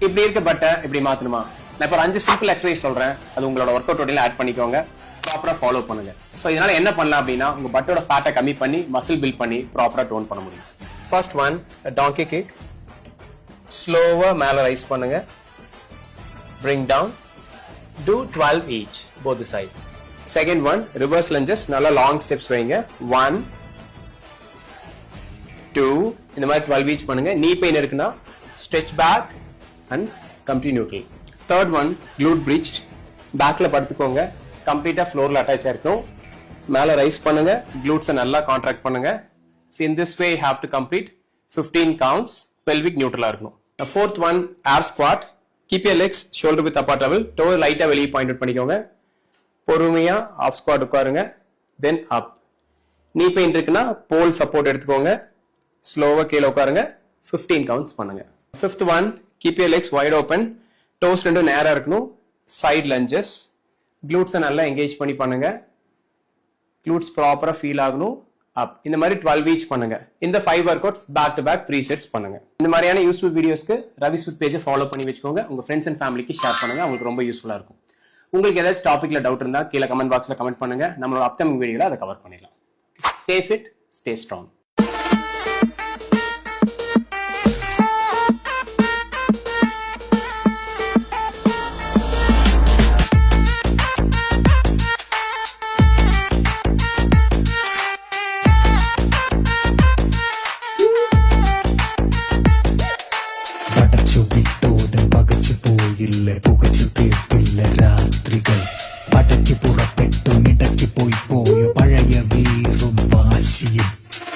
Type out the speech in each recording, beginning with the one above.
இப்படி இருக்க பட்டை இப்படி மாத்தணுமா? நான் இப்போ 5 சிம்பிள் எக்ஸசைஸ் சொல்றேன், அது உங்களோட ஒர்க் அவுட் ரொட்டீன்ல ஆட் பண்ணிக்கோங்க, ப்ராப்பரா ஃபாலோ பண்ணுங்க. சோ இதனால என்ன பண்ணலாம் அப்படின்னா உங்க பட்டோட ஃபேட்டை கம்மி பண்ணி மசில் பில்ட் பண்ணி ப்ராப்பரா டோன் பண்ண முடியும். ஃபர்ஸ்ட் ஒன் டாங்கி கிக், ஸ்லோவா மேல ரைஸ் பண்ணுங்க, bring down, do 12 each both the sides. Second one reverse lunges, நல்லா லாங் ஸ்டெப்ஸ் வைங்க, 1 2 இந்த மாதிரி 12 each பண்ணுங்க. knee pain இருக்குன்னா stretch back and come to neutral. Third one glute bridge, பேக்ல படுத்துக்கோங்க, கம்ப்ளீட்டா ஃப்ளோர்ல அட்டாச் ஆயிருக்கும், மேல ரைஸ் பண்ணுங்க, glutes நல்லா கான்ட்ராக்ட் பண்ணுங்க. See in this way you have to complete 15 counts, pelvic neutral இருக்கணும். The fourth one air squat, keep your legs shoulder width apart level, toe லைட்டா வெளிய பாயிண்ட் அவுட் பண்ணிக்கோங்க, பொறுமையா half squat உட்காருங்க, then up. knee pain இருக்குன்னா pole support எடுத்துக்கோங்க, ஸ்லோவா கீழ உட்காருங்க, 15 counts பண்ணுங்க. Fifth one keep your legs wide open, toes ரெண்டும் நேரா இருக்கணும், side lunges, glutes நல்லா engage பண்ணி பண்ணுங்க, glutes ப்ராப்பரா ஃபீல் ஆகணும், up. இந்த மாதிரி 12 each பண்ணுங்க. இந்த 5 workouts back to back 3 sets பண்ணுங்க. இந்த மாதிரியான யூஸ்ஃபுல் வீடியோஸ்க்கு ரவி ஸ்மித் பேஜை ஃபாலோ பண்ணி வச்சுக்கோங்க, உங்க ஃப்ரெண்ட்ஸ் அண்ட் ஃபேமிலிக்கு ஷேர் பண்ணுங்க, உங்களுக்கு ரொம்ப யூஸ்ஃபுல்லா இருக்கும். உங்களுக்கு ஏதாச்சும் டாபிக்ல டவுட் இருந்தா கீழே கமெண்ட் பாக்ஸ்ல கமெண்ட் பண்ணுங்க, நம்மளோட அப்கமிங் வீடியோல அதை கவர் பண்ணிடலாம். Stay fit, stay strong. പുകച്ചു തീർപ്പില്ല രാത്രികൾ, പടയ്ക്ക് പുറപ്പെട്ടു നിടയ്ക്ക് പോയി പോയ പഴയ വീറും വാശിയും,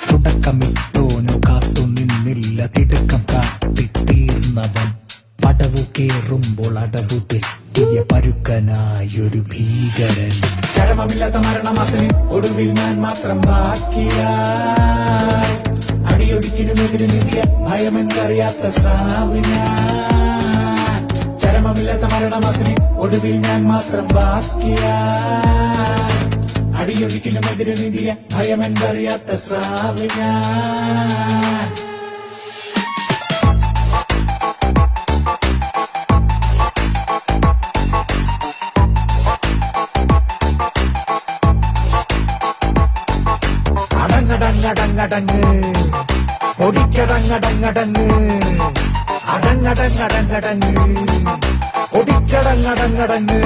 തുടക്കമിട്ടോനു കാത്തു നിന്നില്ല തിടുക്കം കാട്ടി തീർന്നവൻ, പടവു കേറുമ്പോൾ അടവു തെറ്റിയ പരുക്കനായൊരു ഭീകരൻ. ചരമമില്ലാത്ത മരണമാസനിൽ ഒടുവിൽ ഞാൻ മാത്രം ബാക്കിയായി, അടിയൊഴുക്കിനുമെതിരെ നിധിയ ഭയമെന്നറിയാത്ത സാവിനായി. ചരമമില്ലാത്ത മരണമാസനിൽ ഒടുവിൽ ഞാൻ മാത്രം ബാക്കിയായി, അടിയൊഴുക്കിനുമെതിരെ നിധിയ ഭയമെന്നറിയാത്ത സാവിനായി. അടങ്ങടങ്ങടങ്ങടങ്ങ് ഒടിക്കടങ്ങടങ്ങടങ്ങ്, അടങ്ങടങ്ങടങ്ങടങ്ങ് ഒടിക്കടങ്ങടങ്ങടങ്ങ്.